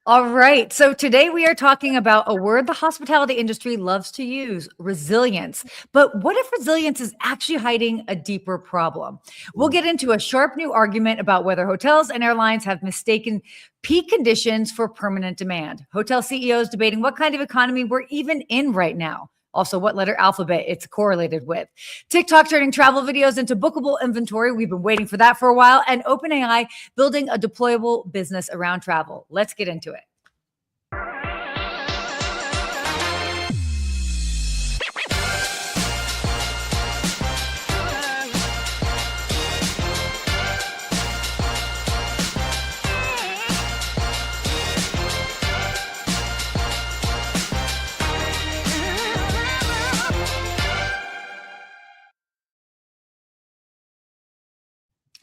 All right. So today we are talking about a word the hospitality industry loves to use, resilience. But what if resilience is actually hiding a deeper problem? We'll get into a sharp new argument about whether hotels and airlines have mistaken peak conditions for permanent demand. Hotel CEOs debating what kind of economy we're even in right now. Also, what letter alphabet it's correlated with. TikTok turning travel videos into bookable inventory. We've been waiting for that for a while. And OpenAI building a deployable business around travel. Let's get into it.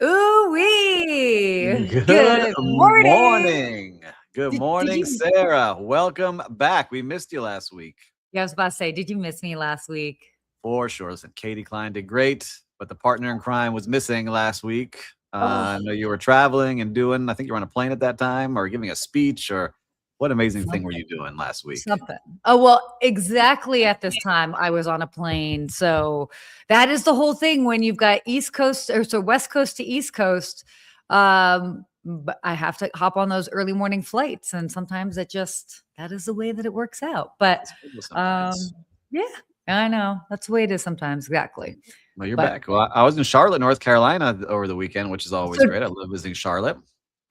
Ooh-wee. Good morning. Good Did morning, you- Sarah. Welcome back. We missed you last week. Yeah, I was about to say, did you miss me last week? For sure. Listen, Katie Klein did great, but the partner in crime was missing last week. I know you were traveling and I think you were on a plane at that time or giving a speech or what amazing thing were you doing last week? Something. Oh, well, exactly at this time I was on a plane. So that is the whole thing when you've got East Coast or so West Coast to East Coast. But I have to hop on those early morning flights. And sometimes that is the way that it works out. But yeah, I know. That's the way it is sometimes. Exactly. Well, you're back. Well, I was in Charlotte, North Carolina over the weekend, which is always great. I love visiting Charlotte.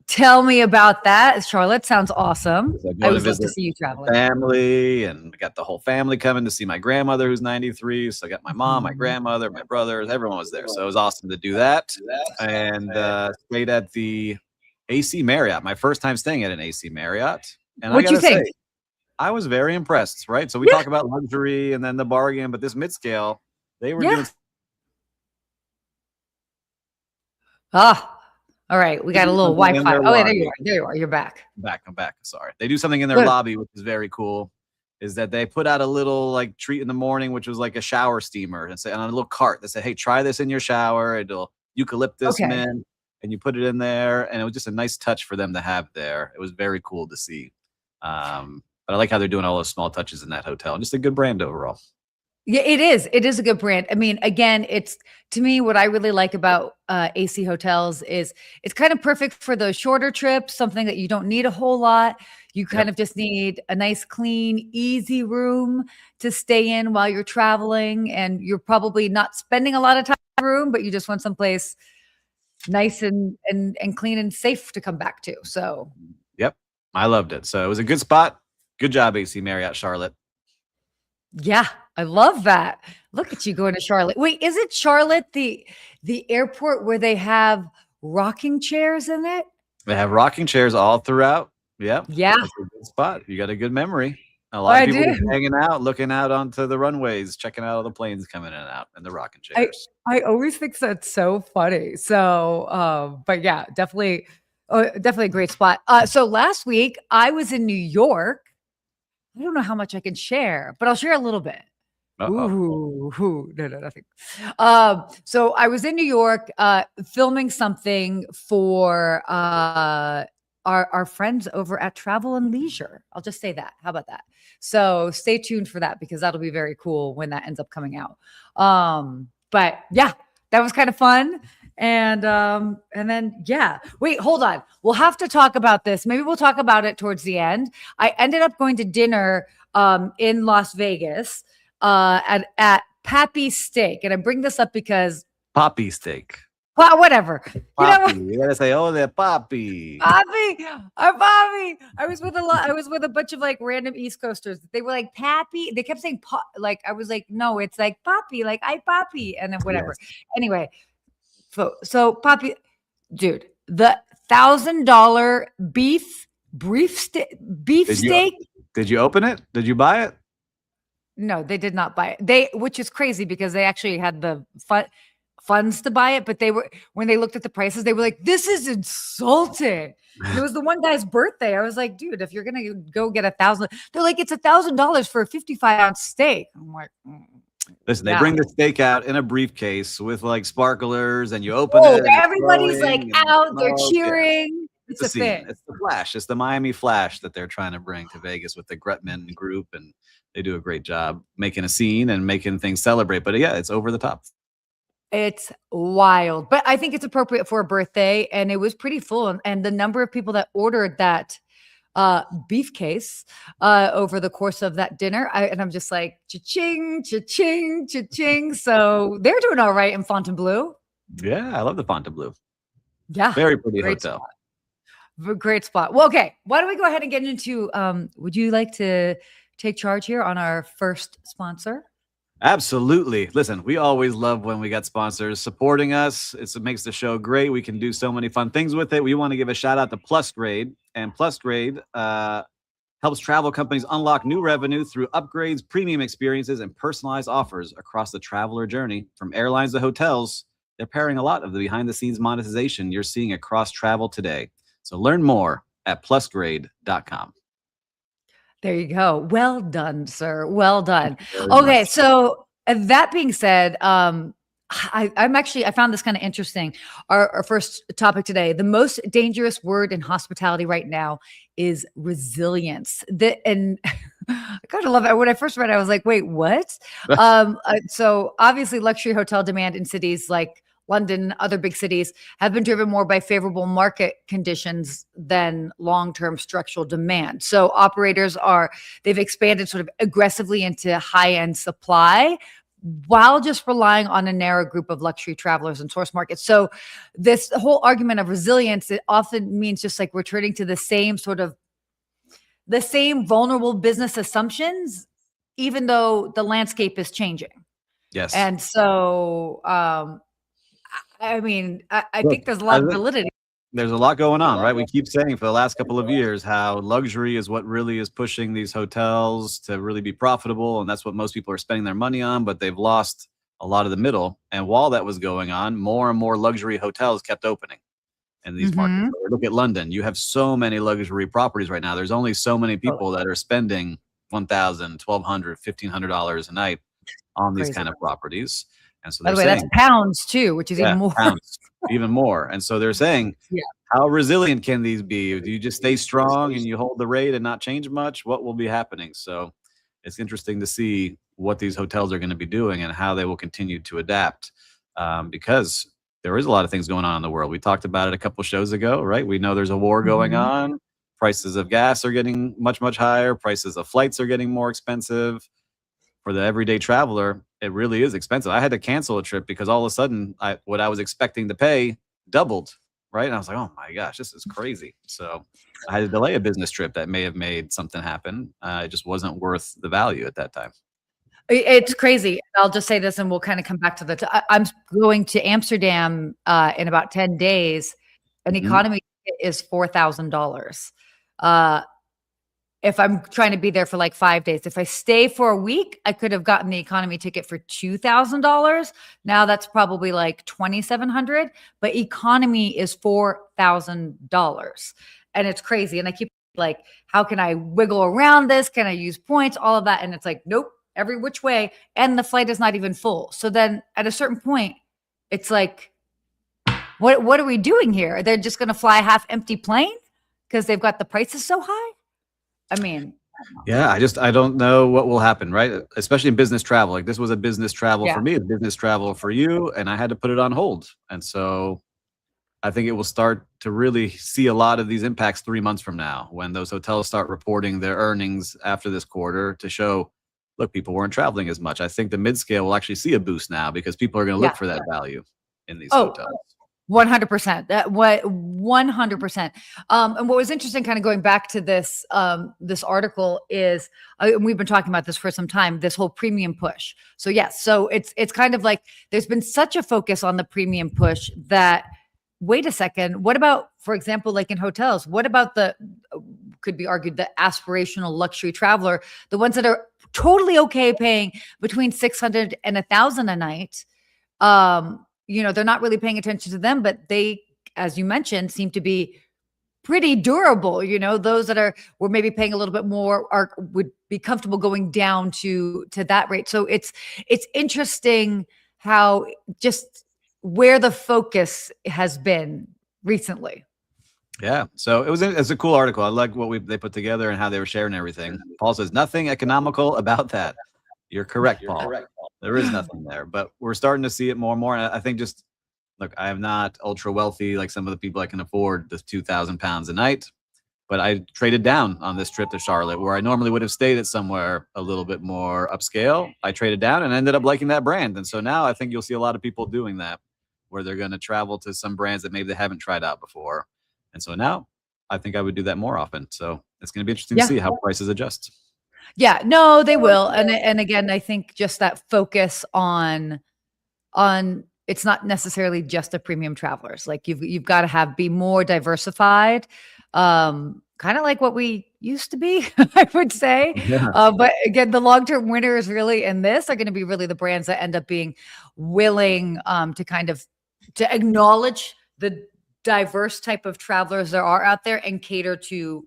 Tell me about that. Charlotte sounds awesome. I would love to see you traveling. Family, and got the whole family coming to see my grandmother who's 93. So I got my mom, my grandmother, my brothers, everyone was there. So it was awesome to do that. And stayed at the AC Marriott, my first time staying at an AC Marriott. And What'd you think? Say, I was very impressed, right? So we talk about luxury and then the bargain, but this mid-scale, they were doing. All right, we got a little Wi-Fi. Oh, there you are. There you are. You're back. I'm back. Sorry. They do something in their lobby, which is very cool. Is that they put out a little like treat in the morning, which was like a shower steamer, and say on a little cart that said, "Hey, try this in your shower. It'll eucalyptus mint," and you put it in there, and it was just a nice touch for them to have there. It was very cool to see. But I like how they're doing all those small touches in that hotel. Just a good brand overall. Yeah, it is. It is a good brand. I mean, again, it's to me what I really like about AC hotels is it's kind of perfect for those shorter trips, something that you don't need a whole lot. You kind of just need a nice, clean, easy room to stay in while you're traveling, and you're probably not spending a lot of time in the room, but you just want someplace nice and clean and safe to come back to. So, yep, I loved it. So it was a good spot. Good job, AC Marriott Charlotte. Yeah, I love that. Look at you going to Charlotte. Wait, is it Charlotte the airport where they have rocking chairs in it? They have rocking chairs all throughout. Yep. Yeah. That's a good spot. You got a good memory. A lot of people hanging out, looking out onto the runways, checking out all the planes coming in and out, and the rocking chairs. I always think that's so funny. So, but yeah, definitely a great spot. So last week I was in New York. I don't know how much I can share, but I'll share a little bit. No, nothing. So I was in New York filming something for our friends over at Travel and Leisure. I'll just say that. How about that? So stay tuned for that because that'll be very cool when that ends up coming out. But yeah, that was kind of fun. And then, wait, hold on. We'll have to talk about this. Maybe we'll talk about it towards the end. I ended up going to dinner in Las Vegas at Pappy Steak. And I bring this up because Poppy Steak. Well, whatever. Poppy. You gotta say, oh, they're Poppy. Poppy. Poppy. I was with a bunch of like random East Coasters. They were like Pappy. They kept saying like I was like, no, it's like Poppy, like I Poppy, and then whatever. Yes. Anyway. So Poppy, dude, the $1,000 beef steak. Did you open it? Did you buy it? No, they did not buy it. Which is crazy because they actually had the funds to buy it, but when they looked at the prices, they were like, "This is insulting." And it was the one guy's birthday. I was like, "Dude, if you're gonna go get $1,000," they're like, "It's $1,000 for a 55-ounce steak." I'm like. Listen, they bring the steak out in a briefcase with like sparklers, and you open it. Everybody's like out, they're cheering. It's a thing. It's the Flash. It's the Miami Flash that they're trying to bring to Vegas with the Gretman group, and they do a great job making a scene and making things celebrate. But yeah, it's over the top. It's wild, but I think it's appropriate for a birthday, and it was pretty full. And the number of people that ordered that beef case over the course of that dinner, and I'm just like, cha-ching, cha-ching, cha-ching. So they're doing all right in Fontainebleau. Yeah, I love the Fontainebleau. Yeah, very pretty great hotel. Great spot. Well, okay, why don't we go ahead and get into? Would you like to take charge here on our first sponsor? Absolutely. Listen, we always love when we got sponsors supporting us. It makes the show great. We can do so many fun things with it. We want to give a shout out to Plusgrade. And Plusgrade helps travel companies unlock new revenue through upgrades, premium experiences, and personalized offers across the traveler journey. From airlines to hotels, they're pairing a lot of the behind-the-scenes monetization you're seeing across travel today. So learn more at plusgrade.com. There you go. Well done, sir. Well done. Okay, so that being said, I found this kind of interesting. Our first topic today, the most dangerous word in hospitality right now is resilience. And I kind of love it. When I first read it, I was like, wait, what? So obviously luxury hotel demand in cities like London, other big cities have been driven more by favorable market conditions than long-term structural demand. So they've expanded sort of aggressively into high-end supply while just relying on a narrow group of luxury travelers and source markets. So this whole argument of resilience, it often means just like returning to the same vulnerable business assumptions, even though the landscape is changing. Yes. And so, I mean, I think there's a lot of validity. There's a lot going on, right? We keep saying for the last couple of years how luxury is what really is pushing these hotels to really be profitable. And that's what most people are spending their money on, but they've lost a lot of the middle. And while that was going on, more and more luxury hotels kept opening in these markets. So look at London. You have so many luxury properties right now. There's only so many people that are spending $1,000, $1,200, $1,500 a night on these kind of properties. And so by the way, that's pounds too, which is even more. Pounds, even more. And so they're saying, how resilient can these be? Do you just stay strong and you hold the rate and not change much? What will be happening? So it's interesting to see what these hotels are going to be doing and how they will continue to adapt, because there is a lot of things going on in the world. We talked about it a couple shows ago, right? We know there's a war going on. Prices of gas are getting much, much higher. Prices of flights are getting more expensive. For the everyday traveler, it really is expensive. I had to cancel a trip because all of a sudden what I was expecting to pay doubled, right? And I was like, oh my gosh, this is crazy. So I had to delay a business trip that may have made something happen. It just wasn't worth the value at that time. It's crazy. I'll just say this and we'll kind of come back to I'm going to Amsterdam in about 10 days. An economy is $4,000. If I'm trying to be there for like 5 days. If I stay for a week, I could have gotten the economy ticket for $2,000. Now that's probably like $2,700, but economy is $4,000. And it's crazy. And I keep like, how can I wiggle around this? Can I use points? All of that. And it's like, nope, every which way. And the flight is not even full. So then at a certain point, it's like, what are we doing here? They're just going to fly a half empty plane because they've got the prices so high? I mean, yeah, I don't know what will happen, right? Especially in business travel. Like this was a business travel for me, a business travel for you, and I had to put it on hold. And so I think it will start to really see a lot of these impacts 3 months from now when those hotels start reporting their earnings after this quarter to show, look, people weren't traveling as much. I think the mid-scale will actually see a boost now because people are going to look for that value in these hotels. 100%. 100%. And what was interesting, kind of going back to this this article, is we've been talking about this for some time. This whole premium push. So yes, so it's kind of like there's been such a focus on the premium push that wait a second. What about, for example, like in hotels? What about could be argued the aspirational luxury traveler, the ones that are totally okay paying between $600 and $1,000 a night? They're not really paying attention to them, but they, as you mentioned, seem to be pretty durable. Those that were maybe paying a little bit more would be comfortable going down to that rate. So it's interesting how just where the focus has been recently. Yeah. So it's a cool article. I like what they put together and how they were sharing everything. Paul says nothing economical about that. You're correct, Paul. There is nothing there, but we're starting to see it more and more. And I think just look, I am not ultra wealthy like some of the people I can afford the 2,000 pounds a night, but I traded down on this trip to Charlotte where I normally would have stayed at somewhere a little bit more upscale. I traded down and ended up liking that brand. And so now I think you'll see a lot of people doing that where they're going to travel to some brands that maybe they haven't tried out before. And so now I think I would do that more often. So it's going to be interesting to see how prices adjust. Yeah, no, they will. And again, I think just that focus on it's not necessarily just the premium travelers. Like you've got to be more diversified. Kind of like what we used to be, I would say. Yeah. But again, the long-term winners really in this are going to be really the brands that end up being willing to acknowledge the diverse type of travelers there are out there and cater to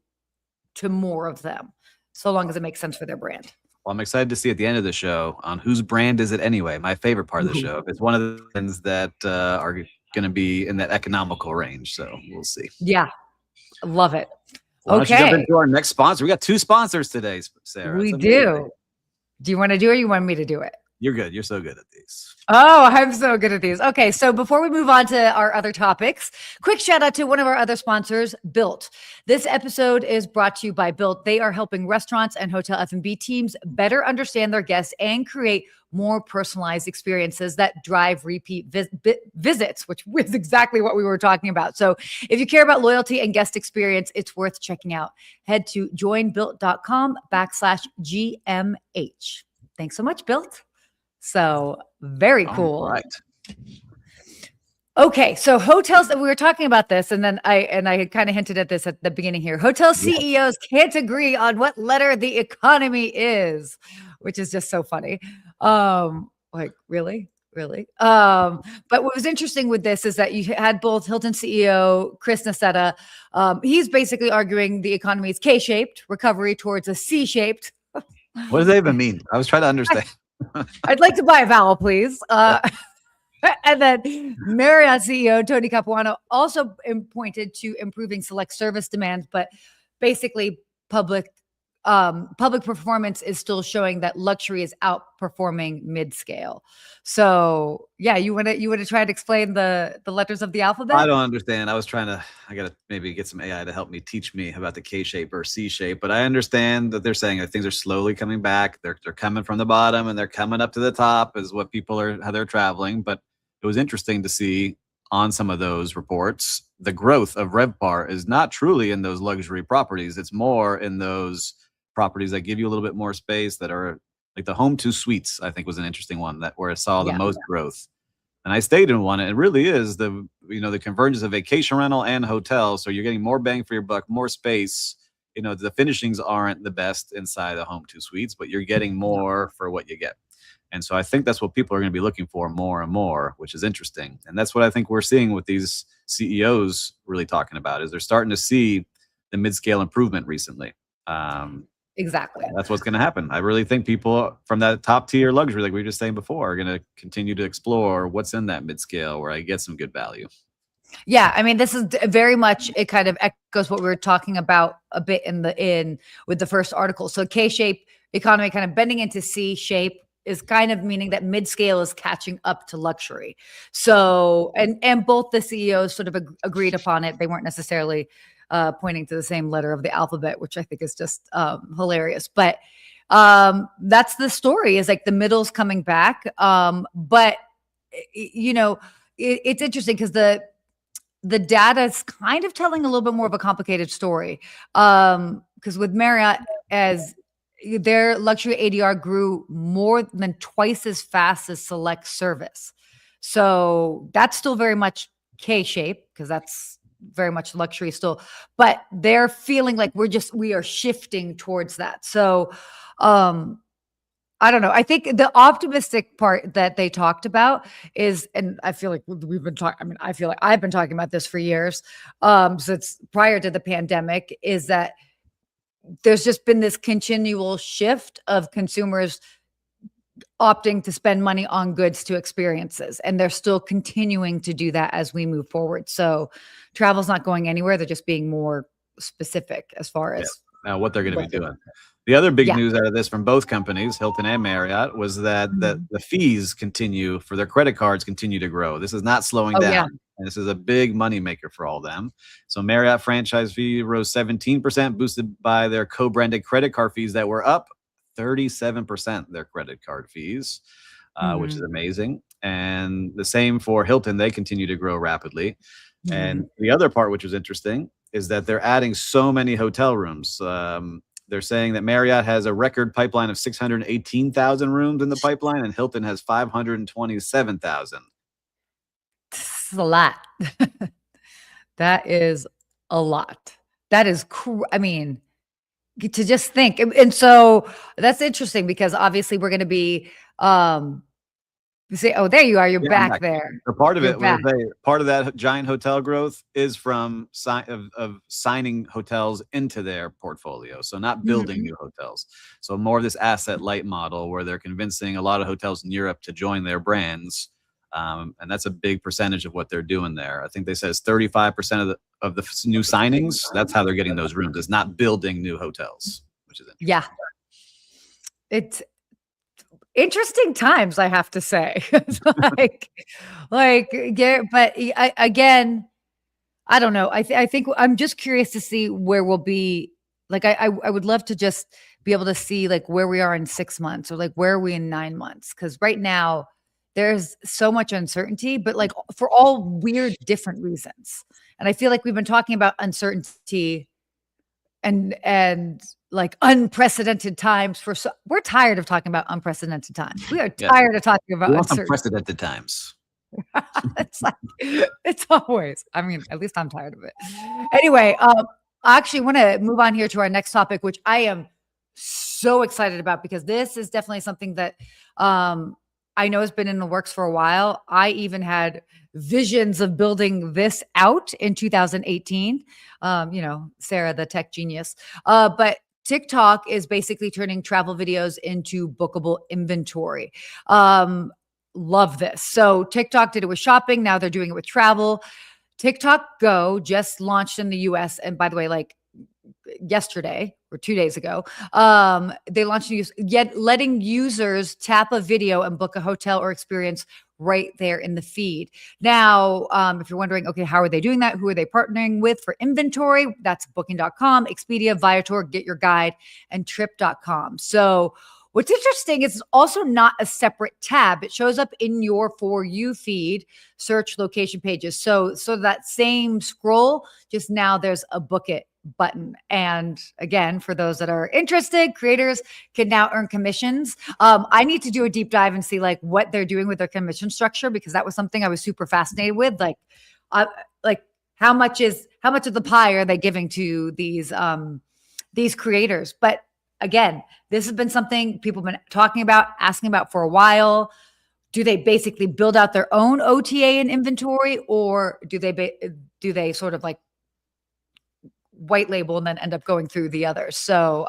more of them, so long as it makes sense for their brand. Well, I'm excited to see at the end of the show on whose brand is it anyway. My favorite part of the show. It's one of the things that are going to be in that economical range. So we'll see. Yeah, love it. Why don't you jump into our next sponsor? We got 2 sponsors today, Sarah. We do. Do you want to do it or you want me to do it? You're good. You're so good at these. Oh, I'm so good at these. Okay, so before we move on to our other topics, quick shout out to one of our other sponsors, Bilt. This episode is brought to you by Bilt. They are helping restaurants and hotel F&B teams better understand their guests and create more personalized experiences that drive repeat visits, which is exactly what we were talking about. So if you care about loyalty and guest experience, it's worth checking out. Head to joinbilt.com/GMH. Thanks so much, Bilt. So very cool. Right. Okay. So hotels, we were talking about this, and then I had kind of hinted at this at the beginning here. Hotel CEOs can't agree on what letter the economy is, which is just so funny. Like really? But what was interesting with this is that you had both Hilton CEO Chris Nassetta. He's basically arguing the economy is K-shaped, recovery towards a C-shaped. What does that even mean? I was trying to understand. I'd like to buy a vowel, please. And then Marriott CEO Tony Capuano also pointed to improving select service demands, but basically public performance is still showing that luxury is outperforming mid-scale. So yeah, you want to try to explain the letters of the alphabet? I don't understand. I gotta maybe get some AI to help me teach me about the K shape or C shape, but I understand that they're saying that things are slowly coming back. They're coming from the bottom and they're coming up to the top is what how they're traveling. But it was interesting to see on some of those reports, the growth of RevPAR is not truly in those luxury properties. It's more in those properties that give you a little bit more space that are like the Home 2 Suites, I think was an interesting one where I saw the most growth. And I stayed in one, and it really is the convergence of vacation rental and hotel. So you're getting more bang for your buck, more space. The finishings aren't the best inside the Home 2 Suites, but you're getting more for what you get. And so I think that's what people are going to be looking for more and more, which is interesting. And that's what I think we're seeing with these CEOs really talking about is they're starting to see the mid-scale improvement recently. Exactly. That's what's going to happen. I really think people from that top tier luxury, like we were just saying before, are going to continue to explore what's in that mid-scale where I get some good value. Yeah, I mean, this is very much, it kind of echoes what we were talking about a bit with the first article. So K-shape economy kind of bending into C-shape is kind of meaning that mid-scale is catching up to luxury. So, and both the CEOs sort of agreed upon it. They weren't necessarily pointing to the same letter of the alphabet, which I think is just hilarious. But that's the story, is like the middle's coming back. But it's interesting because the data is kind of telling a little bit more of a complicated story. Because with Marriott, as their luxury ADR grew more than twice as fast as select service. So that's still very much K-shape because that's very much luxury still, but they're feeling like we are shifting towards that. So I don't know. I think the optimistic part that they talked about is, and I feel like I feel like I've been talking about this for years, since prior to the pandemic, is that there's just been this continual shift of consumers opting to spend money on goods to experiences. And they're still continuing to do that as we move forward. So travel's not going anywhere. They're just being more specific as far as now what they're going to be doing. The other big Yeah. news out of this from both companies, Hilton and Marriott, was that the fees continue for their credit cards continue to grow. This is not slowing down. Yeah. And this is a big money maker for all of them. So Marriott franchise fee rose 17%, boosted by their co-branded credit card fees that were up 37%, their credit card fees, which is amazing. And the same for Hilton. They continue to grow rapidly. And the other part, which was interesting, is that they're adding so many hotel rooms. They're saying that Marriott has a record pipeline of 618,000 rooms in the pipeline, and Hilton has 527,000. This is a lot. That is a lot. That is, I mean, to just think. And so that's interesting because obviously we're going to be, you say, oh, there you are. You're back there. So part of part of that giant hotel growth is from signing hotels into their portfolio. So not building new hotels. So more of this asset light model where they're convincing a lot of hotels in Europe to join their brands. And that's a big percentage of what they're doing there. I think they said it's 35% of the new signings. That's how they're getting those rooms. It's not building new hotels, which is interesting. Yeah. It's interesting times, I have to say. Again, I don't know. I think I'm just curious to see where we'll be. Like, I would love to just be able to see like where we are in 6 months or like where are we in 9 months? Because right now there's so much uncertainty, but like for all weird different reasons. And I feel like we've been talking about uncertainty and like unprecedented times we're tired of talking about unprecedented times. We are tired of talking about unprecedented times. it's always, I mean, at least I'm tired of it. Anyway, I actually want to move on here to our next topic, which I am so excited about because this is definitely something that I know has been in the works for a while. I even had visions of building this out in 2018. Sarah, the tech genius. But TikTok is basically turning travel videos into bookable inventory. Love this. So TikTok did it with shopping. Now they're doing it with travel. TikTok Go just launched in the US. And by the way, like yesterday or 2 days ago, they launched letting users tap a video and book a hotel or experience right there in the feed. Now, if you're wondering, okay, how are they doing that? Who are they partnering with for inventory? That's Booking.com, Expedia, Viator, Get Your Guide, and Trip.com. So what's interesting is it's also not a separate tab. It shows up in your For You feed, search location pages. So that same scroll, just now there's a book it button. And again, for those that are interested, creators can now earn commissions. I need to do a deep dive and see like what they're doing with their commission structure, because that was something I was super fascinated with. Like how much of the pie are they giving to these creators? But again, this has been something people have been talking about, asking about for a while. Do they basically build out their own OTA and inventory, or do they sort of like white label and then end up going through the others? So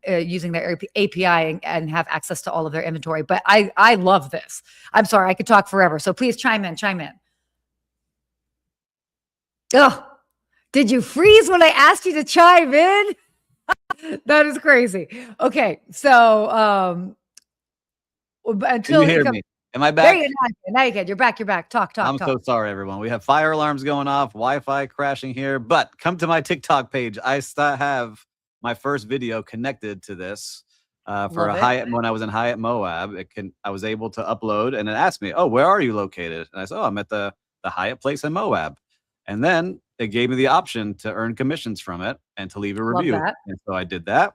using their API and have access to all of their inventory. But I love this. I'm sorry, I could talk forever. So please chime in. Oh, did you freeze when I asked you to chime in? That is crazy. Okay. So until you hear me? Am I back? Now you can. You're back. Talk. I'm so sorry, everyone. We have fire alarms going off, Wi-Fi crashing here, but come to my TikTok page. I still have my first video connected to this for a Hyatt. When I was in Hyatt Moab, I was able to upload, and it asked me, "Oh, where are you located?" And I said, "Oh, I'm at the Hyatt place in Moab." And then it gave me the option to earn commissions from it and to leave a review. And so I did that.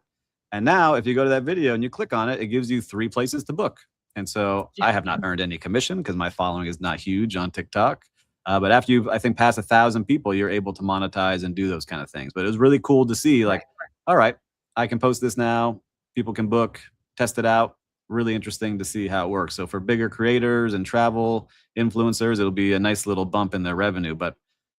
And now if you go to that video and you click on it, it gives you 3 places to book. And so I have not earned any commission because my following is not huge on TikTok. But after you've, I think, passed 1,000 people, you're able to monetize and do those kind of things. But it was really cool to see, like, all right, I can post this now. People can book, test it out. Really interesting to see how it works. So for bigger creators and travel influencers, it'll be a nice little bump in their revenue. But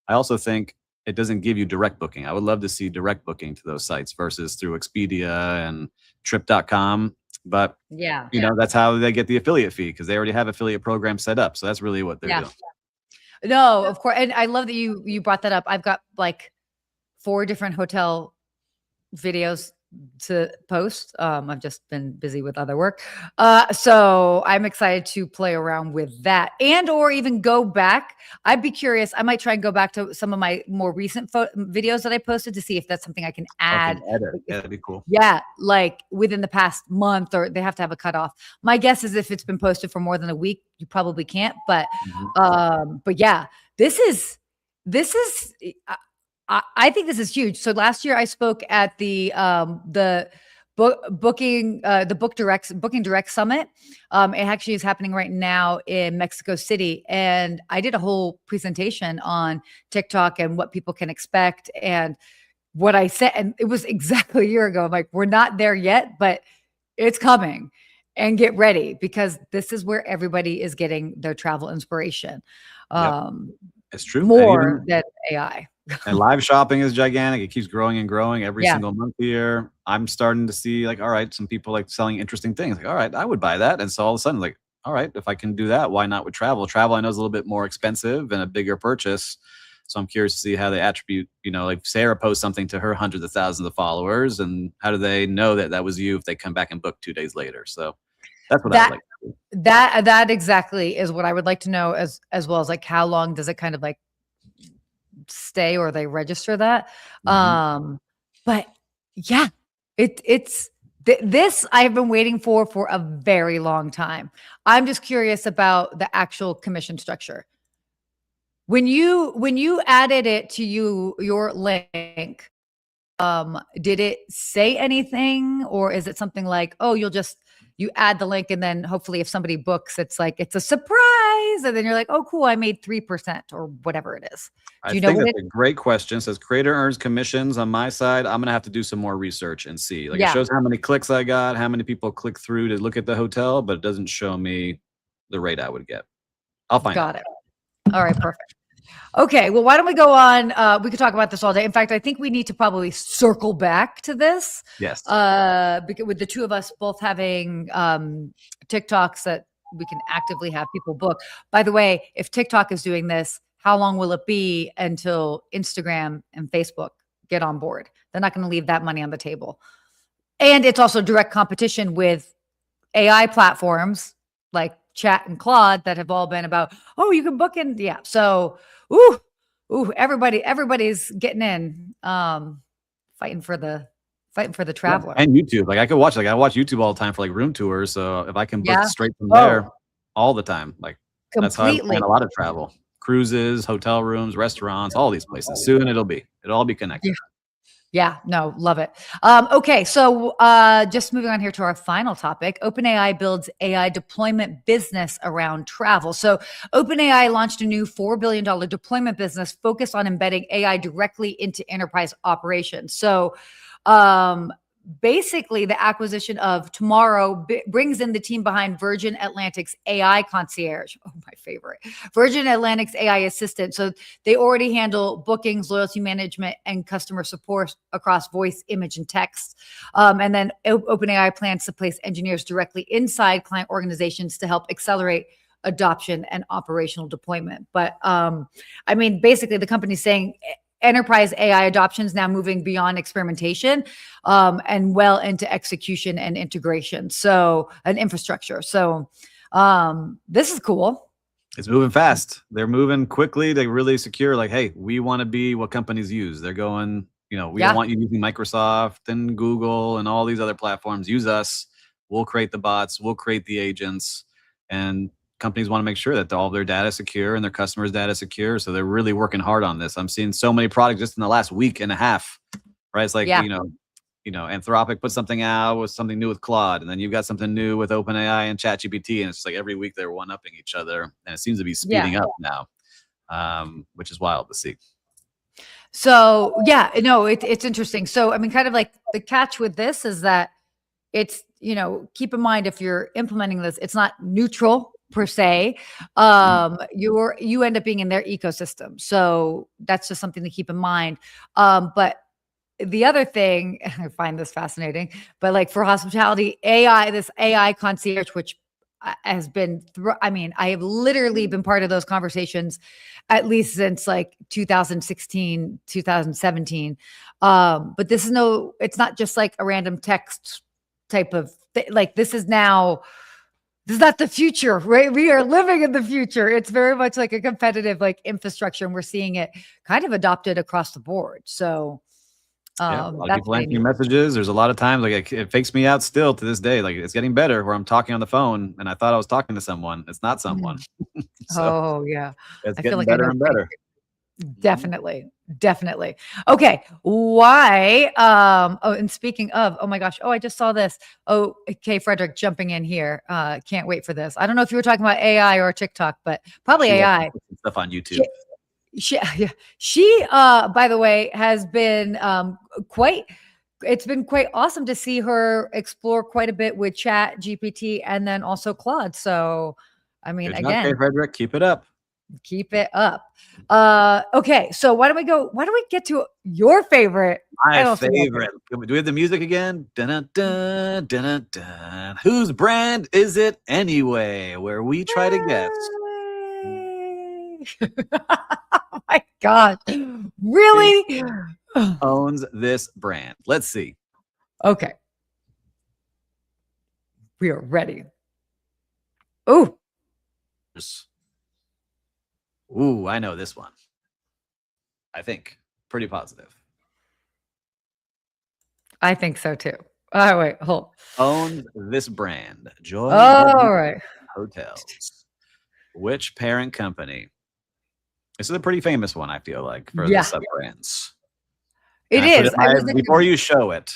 I also think it doesn't give you direct booking. I would love to see direct booking to those sites versus through Expedia and Trip.com. But Yeah. that's how they get the affiliate fee, because they already have affiliate programs set up. So that's really what they're doing. No, of course. And I love that you brought that up. I've got like 4 different hotel videos to post. I've just been busy with other work. So I'm excited to play around with that and or even go back. I'd be curious. I might try and go back to some of my more recent videos that I posted to see if that's something I can add. Edit. That'd be cool. Yeah, like within the past month, or they have to have a cutoff. My guess is if it's been posted for more than a week, you probably can't. But yeah, this is I think this is huge. So last year I spoke at the Booking Direct Summit. It actually is happening right now in Mexico City, and I did a whole presentation on TikTok and what people can expect and what I said. And it was exactly a year ago. I'm like, we're not there yet, but it's coming. And get ready, because this is where everybody is getting their travel inspiration. It's true. More than AI. And live shopping is gigantic. It keeps growing and growing every single month here. I'm starting to see like, all right, some people like selling interesting things. Like, all right, I would buy that. And so all of a sudden, like, all right, if I can do that, why not with travel? Travel, I know, is a little bit more expensive and a bigger purchase. So I'm curious to see how they attribute, like Sarah posts something to her hundreds of thousands of followers, and how do they know that that was you if they come back and book 2 days later? So that's what I would like to do. That exactly is what I would like to know, as well as like how long does it kind of like stay, or they register that. But yeah, it's this I've been waiting for a very long time. I'm just curious about the actual commission structure. When you added it to your link, did it say anything, or is it something like, oh, you add the link and then hopefully if somebody books, it's like, it's a surprise. And then you're like, oh, cool, I made 3% or whatever it is. I think that's a great question. It says creator earns commissions on my side. I'm going to have to do some more research and see. Like, it shows how many clicks I got, how many people click through to look at the hotel, but it doesn't show me the rate I would get. I'll find out. Got it. All right, perfect. Okay, well, why don't we go on? We could talk about this all day. In fact, I think we need to probably circle back to this. Yes. Because with the two of us both having TikToks that we can actively have people book. By the way, if TikTok is doing this, how long will it be until Instagram and Facebook get on board? They're not going to leave that money on the table. And it's also direct competition with AI platforms like Chat and Claude that have all been about, oh, you can book in. Yeah. So, everybody's getting in, fighting for the traveler. And YouTube. Like, I watch YouTube all the time for like room tours. So if I can book straight from there all the time, like that's how I plan a lot of travel. Cruises, hotel rooms, restaurants, all these places. Soon it'll all be connected. Yeah, no, love it. Okay, so just moving on here to our final topic. OpenAI builds AI deployment business around travel. So OpenAI launched a new $4 billion deployment business focused on embedding AI directly into enterprise operations. So basically, the acquisition of Tomorrow brings in the team behind Virgin Atlantic's AI concierge. Oh, my favorite. Virgin Atlantic's AI assistant. So they already handle bookings, loyalty management, and customer support across voice, image, and text. And then OpenAI plans to place engineers directly inside client organizations to help accelerate adoption and operational deployment. But I mean, basically, the company's saying enterprise AI adoption is now moving beyond experimentation and well into execution and integration. So an infrastructure. So this is cool. It's moving fast. They're moving quickly to really secure, like, hey, we want to be what companies use. They're going, we don't want you using Microsoft and Google and all these other platforms. Use us. We'll create the bots. We'll create the agents. And companies want to make sure that all of their data is secure and their customers' data is secure. So they're really working hard on this. I'm seeing so many products just in the last week and a half, right? It's like, Anthropic put something out with something new with Claude, and then you've got something new with OpenAI and ChatGPT, and it's just like every week they're one-upping each other, and it seems to be speeding up now, which is wild to see. So it's interesting. So I mean, kind of like the catch with this is that it's, keep in mind, if you're implementing this, it's not neutral per se. You end up being in their ecosystem. So that's just something to keep in mind. But the other thing, I find this fascinating, but like for hospitality, AI, this AI concierge, which has been, I mean, I have literally been part of those conversations at least since like 2016, 2017. But this is it's not just like a random text type of like, this is not the future, right? We are living in the future. It's very much like a competitive like infrastructure, and we're seeing it kind of adopted across the board. So yeah, a lot of people answering messages. There's a lot of times like it fakes me out still to this day. Like it's getting better where I'm talking on the phone and I thought I was talking to someone. It's not someone. So oh yeah, it's getting better and better. Definitely. Definitely. Okay. Why? Oh, and speaking of, oh my gosh. Oh, I just saw this. Oh, okay. Frederick jumping in here. Can't wait for this. I don't know if you were talking about AI or TikTok, but probably AI. Stuff on YouTube. She, by the way, has been it's been quite awesome to see her explore quite a bit with Chat GPT and then also Claude. So, I mean, again, okay, Frederick, keep it up. Keep it up. Okay, so why don't we get to your favorite? My favorite. Do we have the music again? Dun, dun, dun, dun. Whose brand is it anyway? Where we try to guess. Oh my God. Really? Owns this brand. Let's see. Okay. We are ready. Ooh. Ooh, I know this one. I think. Pretty positive. I think so too. Oh, wait, hold. Owns this brand. Joy right. Hotels. Which parent company? This is a pretty famous one, I feel like, for the sub-brands. It is. Before you show it,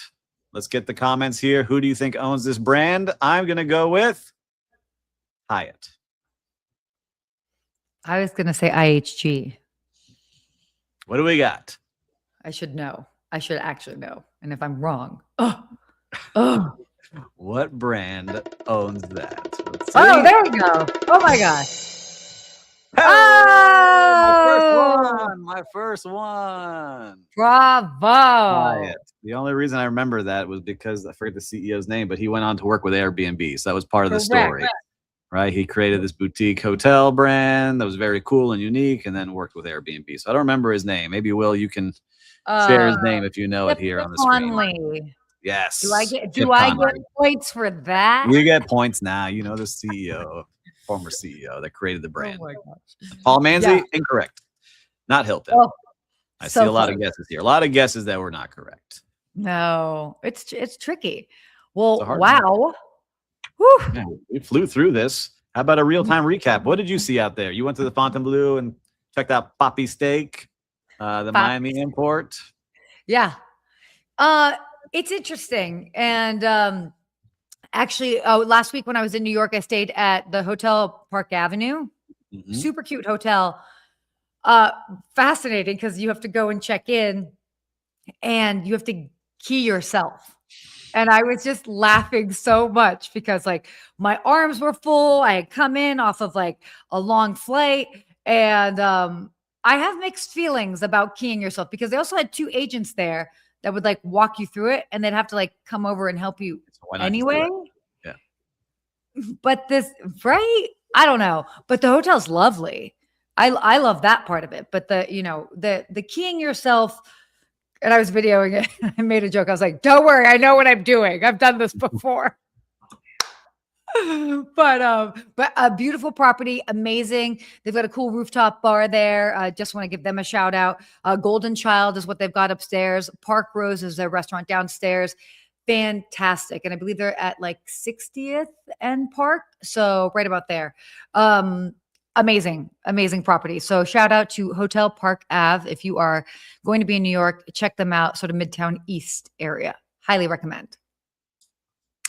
let's get the comments here. Who do you think owns this brand? I'm going to go with Hyatt. I was going to say IHG. What do we got? I should know. I should actually know. And if I'm wrong, what brand owns that? Oh, there we go. Oh my gosh. My first one. Bravo. Hyatt. The only reason I remember that was because I forget the CEO's name, but he went on to work with Airbnb. So that was part of the story. Right? He created this boutique hotel brand that was very cool and unique and then worked with Airbnb. So I don't remember his name. Maybe, Will, you can share his name if you know it here on the screen. Yes. Do I get points for that? You get points now. You know the CEO, former CEO that created the brand. Oh my gosh. Paul Manzi, incorrect. Not Hilton. Oh, I see a lot of guesses here. A lot of guesses that were not correct. No, it's tricky. Well, wow. Yeah, we flew through this. How about a real-time recap? What did you see out there? You went to the Fontainebleau and checked out Poppy Steak, the Miami import. Yeah. It's interesting. And actually, last week when I was in New York, I stayed at the Hotel Park Avenue. Mm-hmm. Super cute hotel. Fascinating because you have to go and check in and you have to key yourself. And I was just laughing so much because like my arms were full. I had come in off of like a long flight and I have mixed feelings about keying yourself because they also had 2 agents there that would like walk you through it and they'd have to like come over and help you anyway. Yeah. But this, right? I don't know, but the hotel's lovely. I love that part of it. But the keying yourself, and I was videoing it. I made a joke. I was like, don't worry. I know what I'm doing. I've done this before. but a beautiful property. Amazing. They've got a cool rooftop bar there. I just want to give them a shout out. Golden Child is what they've got upstairs. Park Rose is their restaurant downstairs. Fantastic. And I believe they're at like 60th and Park. So right about there. Amazing property. So shout out to Hotel Park Ave. If you are going to be in New York, check them out, sort of Midtown East area. Highly recommend.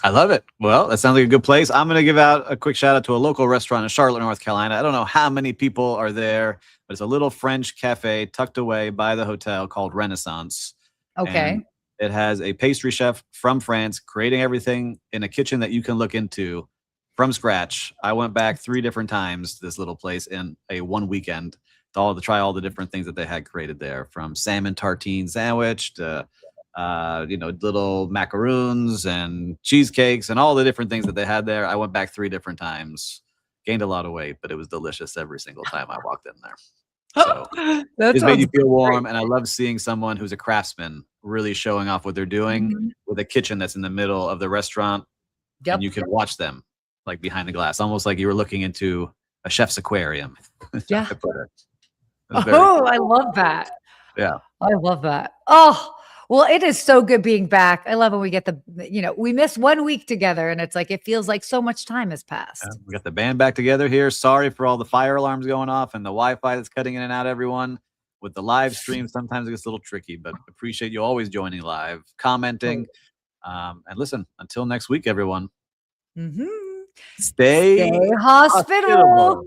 I love it. Well, that sounds like a good place. I'm going to give out a quick shout out to a local restaurant in Charlotte, North Carolina. I don't know how many people are there, but it's a little French cafe tucked away by the hotel called Renaissance. Okay. And it has a pastry chef from France creating everything in a kitchen that you can look into from scratch. I went back 3 different times to this little place in one weekend to try all the different things that they had created there, from salmon tartine sandwich to little macaroons and cheesecakes and all the different things that they had there. I went back 3 different times, gained a lot of weight, but it was delicious every single time I walked in there. So it made you feel warm. And I love seeing someone who's a craftsman really showing off what they're doing with a kitchen that's in the middle of the restaurant. Yep. And you can watch them like behind the glass, almost like you were looking into a chef's aquarium. Yeah. Cool. I love that. Yeah. I love that. Oh, well, it is so good being back. I love when we get we miss 1 week together and it's like, it feels like so much time has passed. We got the band back together here. Sorry for all the fire alarms going off and the Wi-Fi that's cutting in and out, everyone. With the live stream, sometimes it gets a little tricky, but appreciate you always joining live, commenting. And listen, until next week, everyone. Mm-hmm. Stay hospitable.